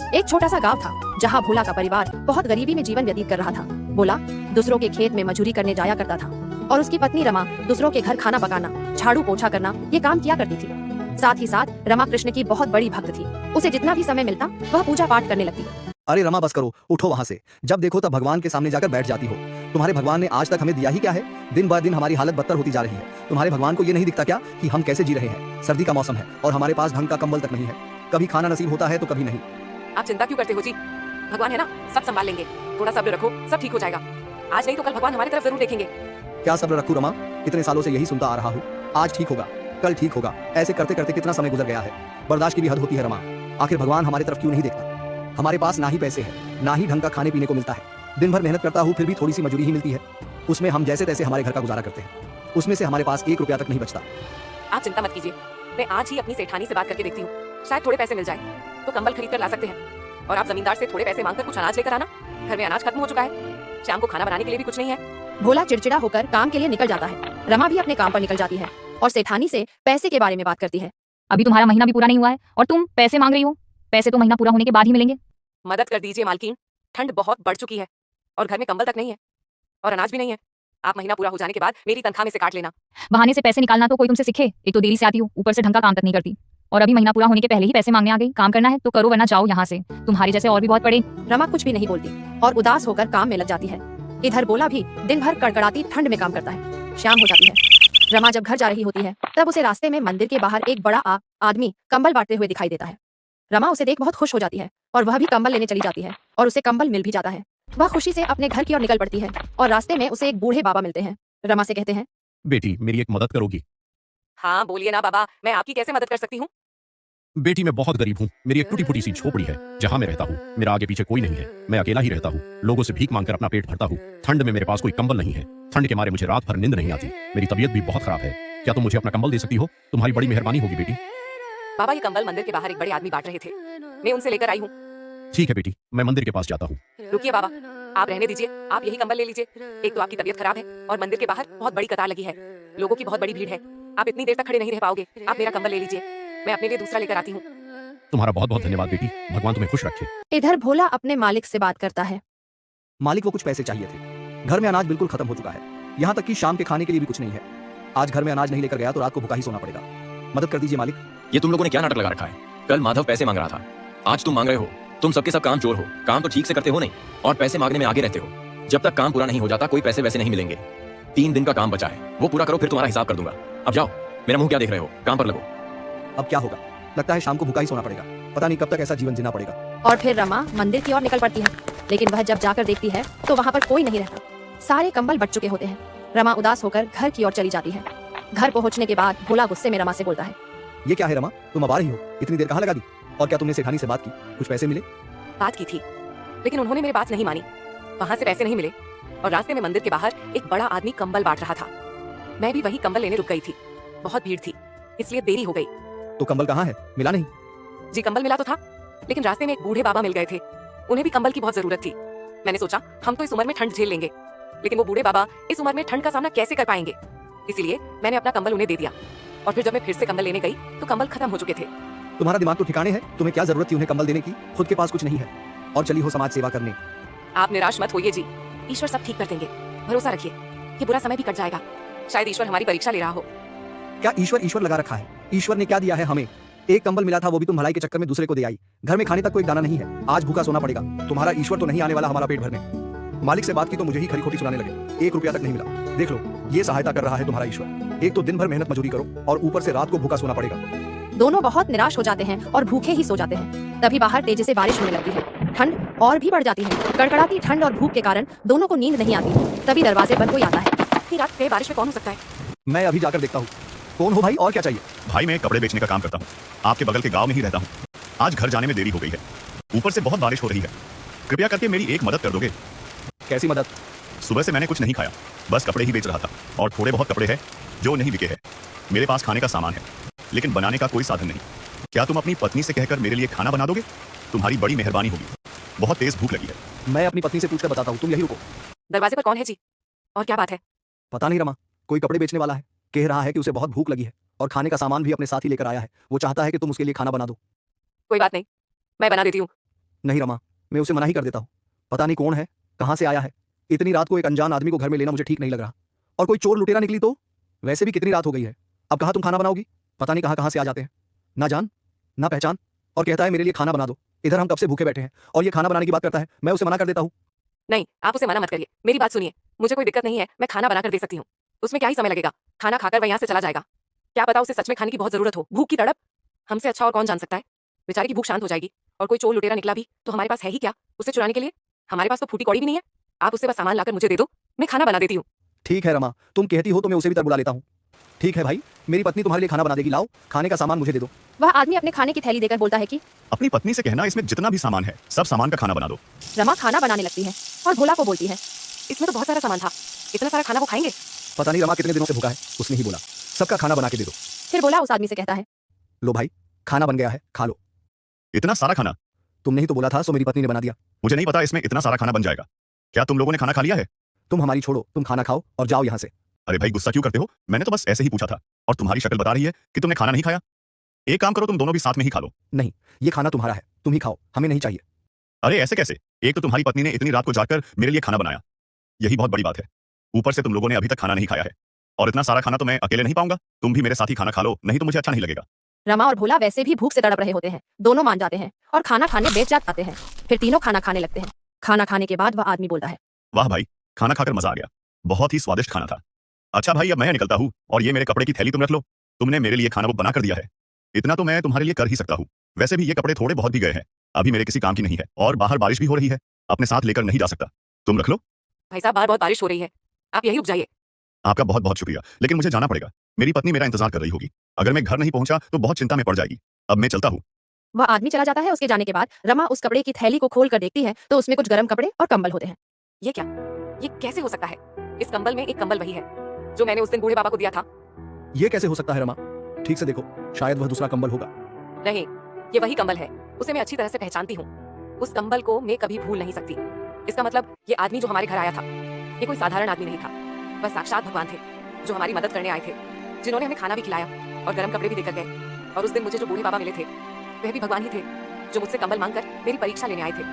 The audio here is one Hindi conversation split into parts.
एक छोटा सा गांव था जहां भोला का परिवार बहुत गरीबी में जीवन व्यतीत कर रहा था। भोला दूसरों के खेत में मजदूरी करने जाया करता था और उसकी पत्नी रमा दूसरों के घर खाना पकाना, झाड़ू पोछा करना ये काम किया करती थी। साथ ही साथ रमा कृष्ण की बहुत बड़ी भक्त थी। उसे जितना भी समय मिलता वह पूजा पाठ करने लगती। अरे रमा बस करो, उठो वहाँ से। जब देखो तब भगवान के सामने जाकर बैठ जाती हो। तुम्हारे भगवान ने आज तक हमें दिया ही क्या है? दिन ब दिन हमारी हालत बदतर होती जा रही है। तुम्हारे भगवान को ये नहीं दिखता क्या कि हम कैसे जी रहे हैं? सर्दी का मौसम है और हमारे पास ढंग का कंबल तक नहीं है। कभी खाना नसीब होता है तो कभी नहीं। आप चिंता क्यों करते हो जी? भगवान है ना, सब संभाल लेंगे। थोड़ा सब्र रखो, सब ठीक हो जाएगा। आज नहीं तो कल भगवान हमारी तरफ जरूर देखेंगे। क्या सब्र रखूं रमा? इतने सालों से यही सुनता आ रहा हूँ, आज ठीक होगा, कल ठीक होगा। ऐसे करते करते कितना समय गुजर गया है। बर्दाश्त की भी हद होती है रमा। आखिर भगवान हमारी तरफ क्यों नहीं देखता? हमारे पास ना ही पैसे है, ना ही ढंग का खाने पीने को मिलता है। दिन भर मेहनत करता हूँ फिर भी थोड़ी सी मजदूरी ही मिलती है। उसमें हम जैसे तैसे हमारे घर का गुजारा करते हैं। उसमें से हमारे पास 1 रुपया तक नहीं बचता। आप चिंता मत कीजिए, मैं आज ही अपनी सेठानी से बात करके देखती हूँ। शायद थोड़े पैसे मिल जाए तो कंबल खरीद कर ला सकते हैं। और आप जमींदार से थोड़े पैसे मांगकर कुछ अनाज लेकर आना। घर में अनाज खत्म हो चुका है, शाम को खाना बनाने के लिए भी कुछ नहीं है। भोला चिड़चिड़ा होकर काम के लिए निकल जाता है। रमा भी अपने काम पर निकल जाती है और सेठानी से पैसे के बारे में बात करती है। अभी तुम्हारा महीना भी पूरा नहीं हुआ है और तुम पैसे मांग रही हो। पैसे तो महीना पूरा होने के बाद ही मिलेंगे। मदद कर दीजिए मालकिन, ठंड बहुत बढ़ चुकी है और घर में कंबल तक नहीं है और अनाज भी नहीं है। आप महीना पूरा हो जाने के बाद मेरी तनख्वाह में से काट लेना। बहाने से पैसे निकालना तो कोई तुमसे सीखे। एक तो देरी से आती हो, ऊपर से ढंग का काम तक नहीं करती और अभी महीना पूरा होने के पहले ही पैसे मांगने आ गई। काम करना है तो करो वरना जाओ यहाँ से। तुम्हारे जैसे और भी बहुत पड़े। रमा कुछ भी नहीं बोलती और उदास होकर काम में लग जाती है। इधर भोला भी दिन भर कड़कड़ाती ठंड में काम करता है। शाम हो जाती है। रमा जब घर जा रही होती है तब उसे रास्ते में मंदिर के बाहर एक बड़ा आदमी कंबल बांटते हुए दिखाई देता है। रमा उसे देख बहुत खुश हो जाती है और वह भी कंबल लेने चली जाती है और उसे कंबल मिल भी जाता है। वह खुशी से अपने घर की ओर निकल पड़ती है और रास्ते में उसे एक बूढ़े बाबा मिलते हैं। रमा से कहते हैं, बेटी मेरी एक मदद करोगी? हाँ बोलिए ना बाबा, मैं आपकी कैसे मदद कर सकती हूँ? बेटी मैं बहुत गरीब हूँ। मेरी एक टूटी फूटी सी झोपड़ी है जहाँ मैं रहता हूँ। मेरा आगे पीछे कोई नहीं है, मैं अकेला ही रहता हूँ। लोगों से भीख मांगकर अपना पेट भरता हूँ। ठंड में मेरे पास कोई कंबल नहीं है। ठंड के मारे मुझे रात भर नींद नहीं आती। मेरी तबीयत भी बहुत खराब है। क्या तुम मुझे अपना कंबल दे सकती हो? तुम्हारी बड़ी मेहरबानी होगी बेटी। बाबा ये कंबल मंदिर के बाहर एक बड़े आदमी बांट रहे थे, मैं उनसे लेकर आई हूँ। ठीक है बेटी, मैं मंदिर के पास जाता हूँ। रुकिए बाबा, आप रहने दीजिए, आप यही कंबल ले लीजिए। एक तो आपकी तबीयत खराब है और मंदिर के बाहर बहुत बड़ी कतार लगी है। लोगों की बहुत बड़ी भीड़ है, आप इतनी देर तक खड़े नहीं रह पाओगे। आप मेरा कंबल ले लीजिए, मैं अपने लिए दूसरा लेकर आती हूँ। तुम्हारा बहुत बहुत धन्यवाद बेटी, भगवान तुम्हें खुश रखे। इधर भोला अपने मालिक से बात करता है। मालिक को कुछ पैसे चाहिए थे। घर में अनाज बिल्कुल खत्म हो चुका है। यहाँ तक कि शाम के खाने के लिए भी कुछ नहीं है। आज घर में अनाज नहीं लेकर गया तो रात को भूखा ही सोना पड़ेगा। मदद कर दीजिए मालिक। ये तुम लोगों ने क्या नाटक लगा रखा है? कल माधव पैसे मांग रहा था, आज तुम मांग रहे हो। तुम सबके सब काम चोर हो, काम तो ठीक से करते हो नहीं और पैसे मांगने में आगे रहते हो। जब तक काम पूरा नहीं हो जाता कोई पैसे वैसे नहीं मिलेंगे। 3 दिन का काम बचा है, वो पूरा करो फिर तुम्हारा हिसाब कर दूंगा। अब जाओ, मेरा मुंह क्या देख रहे हो, काम पर लगो। अब क्या होगा? लगता है शाम को भूखा ही सोना पड़ेगा। पता नहीं कब तक ऐसा जीवन जीना पड़ेगा। और फिर रमा मंदिर की ओर निकल पड़ती है, लेकिन वह जब जाकर देखती है तो वहाँ पर कोई नहीं रहता। सारे कंबल बच चुके होते हैं। रमा उदास होकर घर की ओर चली जाती है। घर पहुँचने के बाद भोला गुस्से में रमा से बोलता है, ये क्या है रमा, तुम अब आ रही हो? इतनी देर कहाँ लगा दी? और क्या तुमने सेठानी से बात की? कुछ पैसे मिले? बात की थी लेकिन उन्होंने मेरी बात नहीं मानी। वहाँ से पैसे नहीं मिले और रास्ते में मंदिर के बाहर एक बड़ा आदमी कंबल बांट रहा था। मैं भी वही कंबल लेने रुक गई थी। बहुत भीड़ थी इसलिए देरी हो गई। तो कंबल कहाँ है? मिला नहीं? जी कंबल मिला तो था, लेकिन रास्ते में एक बूढ़े बाबा मिल गए थे। उन्हें भी कंबल की बहुत जरूरत थी। मैंने सोचा हम तो इस उम्र में ठंड झेल लेंगे, लेकिन वो बूढ़े बाबा इस उम्र में ठंड का सामना कैसे कर पाएंगे। इसीलिए मैंने अपना कंबल उन्हें दे दिया और फिर जब मैं फिर से कंबल लेने गई तो कंबल खत्म हो चुके थे। तुम्हारा दिमाग तो ठिकाने है? तुम्हें क्या जरूरत थी उन्हें कंबल देने की? खुद के पास कुछ नहीं है और चली हो समाज सेवा करने। आप निराश मत होइए जी, ईश्वर सब ठीक कर देंगे, भरोसा रखिए। ये बुरा समय भी कट जाएगा। शायद ईश्वर हमारी परीक्षा ले रहा हो। क्या ईश्वर लगा रखा है? ईश्वर ने क्या दिया है हमें? एक कंबल मिला था वो भी तुम भलाई के चक्कर में दूसरे को दे आई। घर में खाने तक कोई दाना नहीं है, आज भूखा सोना पड़ेगा। तुम्हारा ईश्वर तो नहीं आने वाला हमारा पेट भरने। मालिक से बात की तो मुझे ही खरी खोटी सुनाने लगे। 1 रुपया तक नहीं मिला। देख लो, ये सहायता कर रहा है तुम्हारा ईश्वर। एक तो दिन भर मेहनत मजदूरी करो और ऊपर से रात को भूखा सोना पड़ेगा। दोनों बहुत निराश हो जाते हैं और भूखे ही सो जाते हैं। तभी बाहर तेजी से बारिश होने लगती है। ठंड और भी बढ़ जाती है। कड़कड़ाती ठंड और भूख के कारण दोनों को नींद नहीं आती। तभी दरवाजे पर कोई आता है। इतनी रात पे बारिश में कौन हो सकता है? मैं अभी जाकर देखता हूँ। कौन हो भाई और क्या चाहिए? भाई मैं कपड़े बेचने का काम करता हूँ, आपके बगल के गांव में ही रहता हूँ। आज घर जाने में देरी हो गई है, ऊपर से बहुत बारिश हो रही है। कृपया करके मेरी एक मदद कर दोगे? कैसी मदद? सुबह से मैंने कुछ नहीं खाया, बस कपड़े ही बेच रहा था और थोड़े बहुत कपड़े हैं जो नहीं बिके हैं। मेरे पास खाने का सामान है लेकिन बनाने का कोई साधन नहीं। क्या तुम अपनी पत्नी से कहकर मेरे लिए खाना बना दोगे? तुम्हारी बड़ी मेहरबानी होगी, बहुत तेज भूख लगी है। मैं अपनी पत्नी से पूछकर बताता हूँ, तुम यही रुको। दरवाजे पर कौन है जी, और क्या बात है? पता नहीं रमा, कोई कपड़े बेचने वाला है। कह रहा है कि उसे बहुत भूख लगी है और खाने का सामान भी अपने साथ ही लेकर आया है। वो चाहता है कि तुम उसके लिए खाना बना दो। कोई बात नहीं, मैं बना देती हूँ। नहीं रमा, मैं उसे मना ही कर देता हूँ। पता नहीं कौन है, कहाँ से आया है। इतनी रात को एक अनजान आदमी को घर में लेना मुझे ठीक नहीं लग रहा। और कोई चोर लुटेरा निकली तो? वैसे भी कितनी रात हो गई है, अब कहाँ तुम खाना बनाओगी? पता नहीं कहाँ कहाँ से आ जाते हैं, ना जान ना पहचान, और कहता है मेरे लिए खाना बना दो। इधर हम कब से भूखे बैठे हैं और ये खाना बनाने की बात करता है। मैं उसे मना कर देता हूँ। नहीं, आप उसे मना मत करिए, मेरी बात सुनिए। मुझे कोई दिक्कत नहीं है, मैं खाना बनाकर दे सकती हूँ। उसमें क्या ही समय लगेगा, खाना खाकर वह यहाँ से चला जाएगा। क्या पता उसे सच में खाने की बहुत जरूरत हो, भूख की तड़प। हमसे अच्छा और कौन जान सकता है। बेचारे की भूख शांत हो जाएगी। और कोई चोर लुटेरा निकला भी तो हमारे पास है ही क्या उसे चुराने के लिए? हमारे पास तो फूटी कौड़ी भी नहीं है। आप उससे बस सामान लाकर मुझे दे दो, मैं खाना बना देती हूँ। ठीक है रमा, तुम कहती हो तो मैं उसे भी तर बुला लेता हूँ। ठीक है भाई, मेरी पत्नी तुम्हारे लिए खाना बना देगी। लाओ, खाने का सामान मुझे दे दो। वह आदमी अपने खाने की थैली देकर बोलता है कि अपनी पत्नी से कहना इसमें जितना भी सामान है सब सामान का खाना बना दो। रमा खाना बनाने लगती है और भोला को बोलती है, इसमें तो बहुत सारा सामान था, इतना सारा खाना वो खाएंगे? पता नहीं रमा कितने दिनों से भूखा है, उसने ही बोला सबका खाना बना के दे दो। फिर भोला उस आदमी से कहता है, लो भाई, खाना बन गया है, खा लो। इतना सारा खाना? तुमने ही तो बोला था, सो मेरी पत्नी ने बना दिया। मुझे नहीं पता इसमें इतना सारा खाना बन जाएगा। क्या तुम लोगों ने खाना खा लिया है? तुम हमारी छोड़ो, तुम खाना खाओ और जाओ यहाँ से। अरे भाई गुस्सा क्यों करते हो? मैंने तो बस ऐसे ही पूछा था, और तुम्हारी शक्ल बता रही है कि तुमने खाना नहीं खाया। एक काम करो, तुम दोनों भी साथ में ही खा लो। नहीं, ये खाना तुम्हारा है, तुम ही खाओ, हमें नहीं चाहिए। अरे ऐसे कैसे? एक तो तुम्हारी पत्नी ने इतनी रात को जाकर मेरे लिए खाना बनाया, यही बहुत बड़ी बात है। ऊपर से तुम लोगों ने अभी तक खाना नहीं खाया है, और इतना सारा खाना तो मैं अकेले नहीं पाऊंगा। तुम भी मेरे साथ ही खाना खा लो, नहीं तो मुझे अच्छा नहीं लगेगा। रमा और भोला वैसे भी भूख से तड़प रहे होते हैं, दोनों मान जाते हैं और खाना खाने बैठ जाते हैं। फिर तीनों खाना खाने लगते हैं। खाना खाने के बाद वह आदमी बोलता है, वाह भाई, खाना खाकर मजा आ गया, बहुत ही स्वादिष्ट खाना था। अच्छा भाई, अब मैं निकलता हूँ, और ये मेरे कपड़े की थैली तुम रख लो। तुमने मेरे लिए खाना वो बना कर दिया है, इतना तो मैं तुम्हारे लिए कर ही सकता हूँ। वैसे भी ये कपड़े थोड़े बहुत भी गए हैं, अभी मेरे किसी काम की नहीं है, और बाहर बारिश भी हो रही है, अपने साथ लेकर नहीं जा सकता। तुम रख लो। भाई साहब, बाहर बहुत बारिश हो रही है, आप यही रुक जाइए। आपका बहुत बहुत शुक्रिया, लेकिन मुझे जाना पड़ेगा। मेरी पत्नी मेरा इंतजार कर रही होगी। अगर मैं घर नहीं पहुंचा तो बहुत चिंता में पड़ जाएगी। अब मैं चलता हूँ। वह आदमी चला जाता है। उसके जाने के बाद रमा उस कपड़े की थैली को खोल कर देखती है तो उसमें कुछ गर्म कपड़े और कंबल होते हैं। ये क्या, ये कैसे हो सकता है? इस कंबल में एक कंबल वही है जो मैंने उस दिन बूढ़े बाबा को दिया था। ये कैसे हो सकता है रमा? ठीक से देखो, शायद वह दूसरा कंबल होगा। नहीं, ये वही कंबल है, उसे मैं अच्छी तरह से पहचानती हूँ। उस कंबल को मैं कभी भूल नहीं सकती। इसका मतलब ये आदमी जो हमारे घर आया था, ये कोई साधारण आदमी नहीं था, बस साक्षात भगवान थे जो हमारी मदद करने आए थे, जिन्होंने हमें खाना भी खिलाया और गर्म कपड़े भी देकर गए। और उस दिन मुझे जो बूढ़े बाबा मिले थे वह भी भगवान ही थे, जो मुझसे कंबल मांगकर मेरी परीक्षा लेने आए थे।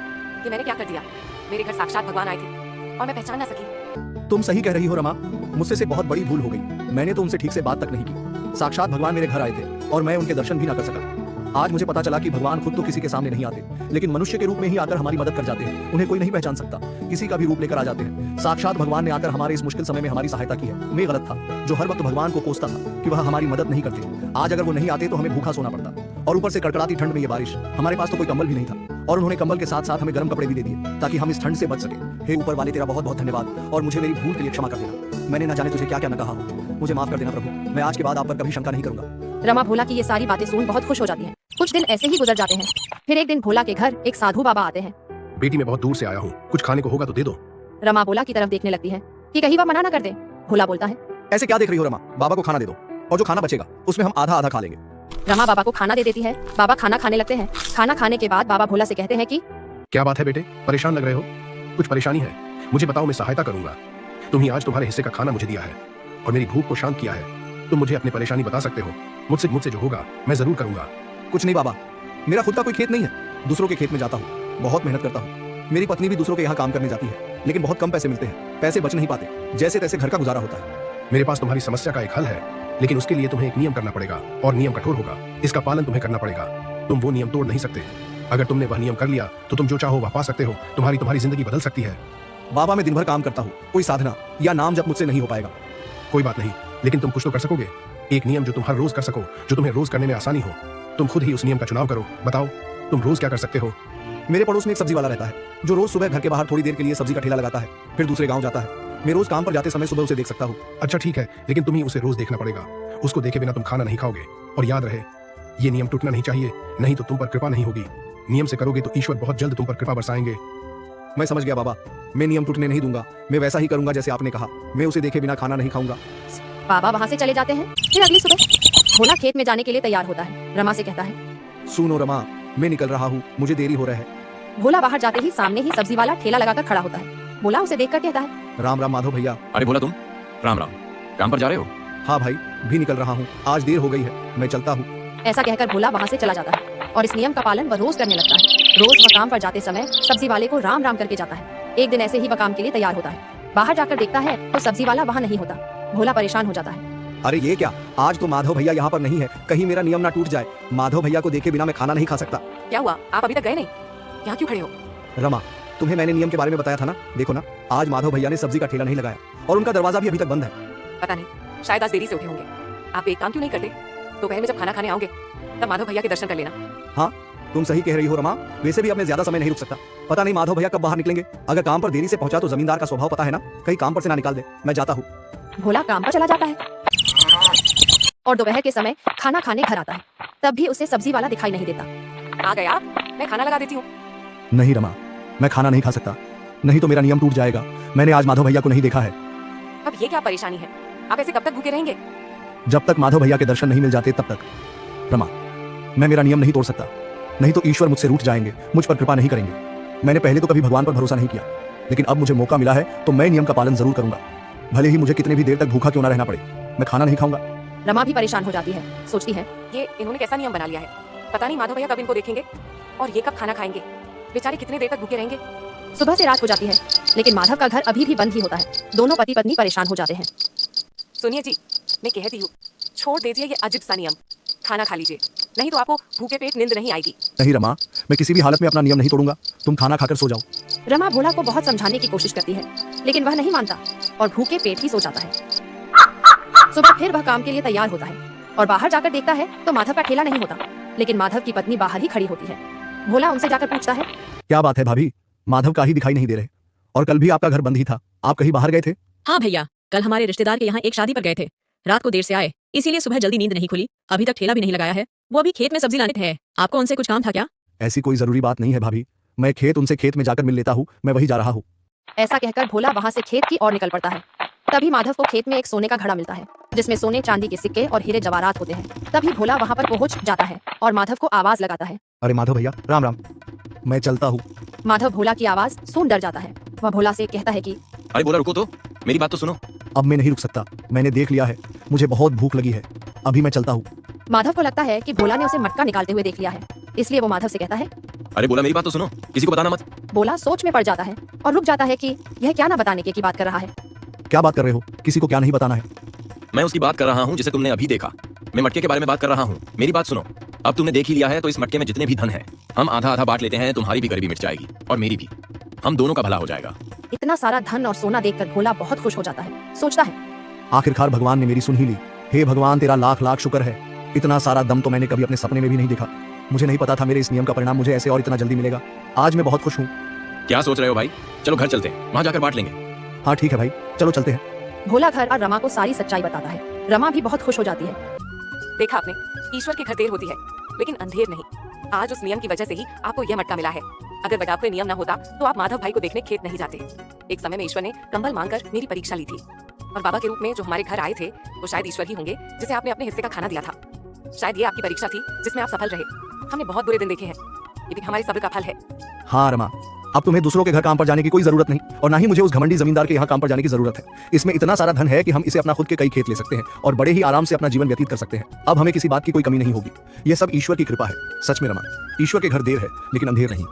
ये मैंने क्या कर दिया? मेरे घर साक्षात भगवान आए थे और मैं पहचान ना सकी। तुम सही कह रही हो रमा, मुझसे से बहुत बड़ी भूल हो गई। मैंने तो उनसे ठीक से बात तक नहीं की। साक्षात भगवान मेरे घर आए थे और मैं उनके दर्शन भी ना कर सका। आज मुझे पता चला कि भगवान खुद तो किसी के सामने नहीं आते, लेकिन मनुष्य के रूप में ही आकर हमारी मदद कर जाते हैं। उन्हें कोई नहीं पहचान सकता, किसी का भी रूप लेकर आ जाते हैं। साक्षात भगवान ने आकर हमारे इस मुश्किल समय में हमारी सहायता की है। मैं गलत था जो हर वक्त भगवान को कोसता था कि वह हमारी मदद नहीं करते। आज अगर वो नहीं आते तो हमें भूखा सोना पड़ता, और ऊपर से कड़कड़ाती ठंड में ये बारिश। हमारे पास तो कोई कंबल भी नहीं था, और उन्होंने कंबल के साथ साथ हमें गर्म कपड़े भी दे दिए ताकि हम इस ठंड से बच सके। हे ऊपर वाले, तेरा बहुत बहुत धन्यवाद, और मुझे मेरी भूल के लिए क्षमा कर देना। मैंने ना जाने तुझे क्या क्या न कहा हो, मुझे माफ कर देना प्रभु। मैं आज के बाद आप पर कभी शंका नहीं करूंगा। रमा भोला की ये सारी बातें सुन बहुत खुश हो जाती हैं। कुछ दिन ऐसे ही गुजर जाते हैं। फिर एक दिन भोला के घर एक साधु बाबा आते हैं। बेटी, मैं बहुत दूर से आया हूँ, कुछ खाने को होगा तो दे दो। रमा भोला की तरफ देखने लगती है कि कहीं वह मना ना कर दे। भोला बोलता है, ऐसे क्या देख रही हो रमा? बाबा को खाना दे दो, और जो खाना बचेगा उसमें हम आधा आधा खा लेंगे। रमा बाबा को खाना दे देती है। बाबा खाना खाने लगते हैं। खाना खाने के बाद बाबा भोला से कहते हैं कि क्या बात है बेटे, परेशान लग रहे हो? कुछ परेशानी है? मुझे बताओ, मैं सहायता करूंगा। तुम ही आज तुम्हारे हिस्से का खाना मुझे दिया है और मेरी भूख को शांत किया है। तुम मुझे अपनी परेशानी बता सकते हो। मुझसे जो होगा मैं जरूर करूंगा। कुछ नहीं बाबा, मेरा खुद का कोई खेत नहीं है। दूसरों के खेत में जाता हूँ, बहुत मेहनत करता हूँ। मेरी पत्नी भी दूसरों के यहाँ काम करने जाती है, लेकिन बहुत कम पैसे मिलते हैं। पैसे बच नहीं पाते, जैसे तैसे घर का गुजारा होता है। मेरे पास तुम्हारी समस्या का एक हल है, लेकिन उसके लिए तुम्हें एक नियम करना पड़ेगा, और नियम कठोर होगा। इसका पालन तुम्हें करना पड़ेगा। तुम वो नियम तोड़ नहीं सकते। अगर तुमने वह नियम कर लिया तो तुम जो चाहो वह पा सकते हो। तुम्हारी जिंदगी बदल सकती है। बाबा, मैं दिन भर काम करता हूँ, कोई साधना या नाम जप मुझसे नहीं हो पाएगा। कोई बात नहीं, लेकिन तुम कुछ तो कर सकोगे। एक नियम जो तुम हर रोज कर सको, जो तुम्हें रोज करने में आसानी हो। तुम खुद ही उस नियम का चुनाव करो। बताओ, तुम रोज क्या कर सकते हो? मेरे पड़ोस में एक सब्जी वाला रहता है, जो रोज सुबह घर के बाहर थोड़ी देर के लिए सब्जी का ठेला लगाता है, फिर दूसरे गांव जाता है। मैं रोज काम पर जाते समय सुबह उसे देख सकता हूँ। अच्छा ठीक है, लेकिन तुम्हें उसे रोज देखना पड़ेगा। उसको देखे बिना तुम खाना नहीं खाओगे। और याद रहे, ये नियम टूटना नहीं चाहिए, नहीं तो तुम पर कृपा नहीं होगी। नियम से करोगे तो ईश्वर बहुत जल्द तुम पर कृपा बरसाएंगे। मैं समझ गया बाबा, मैं नियम टूटने नहीं दूंगा। मैं वैसा ही करूंगा जैसे आपने कहा। मैं उसे देखे बिना खाना नहीं खाऊंगा। बाबा वहाँ से चले जाते हैं। फिर अगली सुबह भोला खेत में जाने के लिए तैयार होता है। रमा से कहता है, सुनो रमा, मैं निकल रहा हूँ, मुझे देरी हो रहा है। भोला बाहर जाते ही सामने ही सब्जी वाला ठेला लगाकर खड़ा होता है। भोला उसे देखकर कहता है, राम राम माधव भैया। अरे बोला तुम, राम राम, काम पर जा रहे हो? हाँ भाई, भी निकल रहा हूँ, आज देर हो गई है, मैं चलता हूँ। ऐसा कहकर भोला वहाँ से चला जाता है और इस नियम का पालन वह रोज करने लगता है। रोज वह काम पर जाते समय सब्जी वाले को राम राम करके जाता है। एक दिन ऐसे ही वह काम के लिए तैयार होता है। बाहर जाकर देखता है तो सब्जी वाला वहाँ नहीं होता। भोला परेशान हो जाता है। अरे ये क्या, आज तो माधव भैया यहाँ पर नहीं है, कहीं मेरा नियम ना टूट जाए। माधव भैया को देखे बिना मैं खाना नहीं खा सकता। क्या हुआ, आप अभी तक गए नहीं? यहाँ क्यों खड़े हो? रमा, तुम्हें मैंने नियम के बारे में बताया था ना। देखो ना, आज माधव भैया ने सब्जी का ठेला नहीं लगाया और उनका दरवाजा भी अभी तक बंद है। पता नहीं, शायद आज देरी से उठे होंगे। आप एक काम क्यों नहीं करते, दोपहर में जब खाना खाने आओगे तब माधव भैया के दर्शन कर लेना। हाँ, तुम सही कह रही हो रमा, वैसे भी अब मैं ज्यादा समय नहीं रुक सकता। पता नहीं माधव भैया कब बाहर निकलेंगे। अगर काम पर देरी से पहुंचा तो जमींदार का स्वभाव पता है ना, कहीं काम पर से ना निकाल दे। मैं जाता हूँ। भोला काम पर चला जाता है और दोपहर के समय खाना खाने घर आता है। तब भी उसे सब्जी वाला दिखाई नहीं देता। आ गए आप, मैं खाना लगा देती हूँ। नहीं रमा, मैं खाना नहीं खा सकता, नहीं तो मेरा नियम टूट जाएगा। मैंने आज माधव भैया को नहीं देखा है। अब ये क्या परेशानी है, आप ऐसे कब तक भूखे रहेंगे? जब तक माधव भैया के दर्शन नहीं मिल जाते तब तक। रमा, मैं मेरा नियम नहीं तोड़ सकता, नहीं तो ईश्वर मुझसे रूठ जाएंगे, मुझ पर कृपा नहीं करेंगे। मैंने पहले तो कभी भगवान पर भरोसा नहीं किया, लेकिन अब मुझे मौका मिला है तो मैं नियम का पालन जरूर करूंगा, भले ही मुझे कितने भी देर तक भूखा क्यों ना रहना पड़े। मैं खाना नहीं खाऊंगा। रमा भी परेशान हो जाती है, सोचती है ये इन्होंने कैसा नियम बना लिया है। पता नहीं माधव भैया कब इनको देखेंगे और ये कब खाना खाएंगे। बेचारे कितने देर तक भूखे रहेंगे। सुबह से रात हो जाती है, लेकिन माधव का घर अभी भी बंद ही होता है। दोनों पति पत्नी परेशान हो जाते हैं। सुनिए जी, मैं कहती हूँ छोड़ दीजिए ये अजीब सा नियम, खाना खा लीजिए, नहीं तो आपको भूखे पेट नींद नहीं आएगी। नहीं रमा, मैं किसी भी हालत में अपना नियम नहीं तोड़ूंगा। तुम खाना खाकर सो जाओ। रमा भोला को बहुत समझाने की कोशिश करती है, लेकिन वह नहीं मानता और भूखे पेट ही सो जाता है। सुबह फिर वह काम के लिए तैयार होता है और बाहर जाकर देखता है तो माधव का ठेला नहीं होता, लेकिन माधव की पत्नी बाहर ही खड़ी होती है। भोला उनसे जाकर पूछता है, क्या बात है भाभी, माधव का ही दिखाई नहीं दे रहे, और कल भी आपका घर बंद ही था, आप कहीं बाहर गए थे? हाँ भैया, कल हमारे रिश्तेदार के यहाँ एक शादी पर गए थे। रात को देर से आए, इसीलिए सुबह जल्दी नींद नहीं खुली। अभी तक ठेला भी नहीं लगाया है, वो अभी खेत में सब्जी लाने थे। आपको उनसे कुछ काम था क्या? ऐसी कोई जरूरी बात नहीं है भाभी, मैं उनसे खेत में जाकर मिल लेता हूँ, मैं वही जा रहा हूँ। ऐसा कहकर भोला वहाँ से खेत की ओर निकल पड़ता है। तभी माधव को खेत में एक सोने का घड़ा मिलता है, जिसमें सोने चांदी के सिक्के और हीरे जवाहरात होते हैं। तभी भोला वहाँ पर पहुँच जाता है और माधव को आवाज लगाता है, अरे माधव भैया, राम राम, मैं चलता हूँ। माधव भोला की आवाज सुन डर जाता है। वह भोला से कहता है कि अरे बोला रुको तो, मेरी बात तो सुनो। अब मैं नहीं रुक सकता, मैंने देख लिया है, मुझे बहुत भूख लगी है, अभी मैं चलता हूँ। माधव को लगता है कि भोला ने उसे मटका निकालते हुए देख लिया है, इसलिए वो माधव से कहता है, अरे बोला मेरी बात तो सुनो, किसी को बताना मत। भोला सोच में पड़ जाता है और रुक जाता है कि यह क्या ना बताने की बात कर रहा है। क्या बात कर रहे हो, किसी को क्या नहीं बताना है? मैं उसकी बात कर रहा हूँ जिसे तुमने अभी देखा। मैं मटके के बारे में बात कर रहा हूँ, मेरी बात सुनो। अब तुमने देख ही लिया है तो इस मटके में जितने भी धन है हम आधा आधा बांट लेते हैं, तुम्हारी भी गरीबी मिट जाएगी और मेरी भी, हम दोनों का भला हो जाएगा। इतना सारा धन और सोना देखकर भोला बहुत खुश हो जाता है। सोचता है, आखिरकार भगवान ने मेरी सुन ही ली। हे भगवान, तेरा लाख लाख शुक्र है। इतना सारा दम तो मैंने कभी अपने सपने में भी नहीं देखा। मुझे नहीं पता था मेरे इस नियम का परिणाम मुझे ऐसे और इतना जल्दी मिलेगा। आज मैं बहुत खुश हूँ। क्या सोच रहे हो भाई? चलो घर चलते हैं, वहां जाकर बांट लेंगे। हाँ ठीक है भाई, चलो चलते हैं। भोला घर और रमा को सारी सच्चाई बताता है। रमा भी बहुत खुश हो जाती है। देखा आपने, ईश्वर के घर देर होती है लेकिन अंधेर नहीं। आज उस नियम की वजह से ही आपको यह मटका मिला है। अगर वडाकोई नियम न होता तो आप माधव भाई को देखने खेत नहीं जाते। एक समय में ईश्वर ने कंबल मांगकर मेरी परीक्षा ली थी और बाबा के रूप में जो हमारे घर आए थे वो शायद ईश्वर ही होंगे जिसे आपने अपने हिस्से का खाना दिया था। शायद ये आपकी परीक्षा थी जिसमें आप सफल रहे। हमने बहुत बुरे दिन देखे हैं, ये भी हमारे सब्र का फल है। हाँ रमा, अब तुम्हें दूसरों के घर काम पर जाने की कोई जरूरत नहीं और ना ही मुझे उस घमंडी जमींदार के यहाँ काम पर जाने की जरूरत है। इसमें इतना सारा धन है कि हम इसे अपना खुद के कई खेत ले सकते हैं और बड़े ही आराम से अपना जीवन व्यतीत कर सकते हैं। अब हमें किसी बात की कोई कमी नहीं होगी। यह सब ईश्वर की कृपा है। सच में रमा, ईश्वर के घर देर है लेकिन अंधेर नहीं।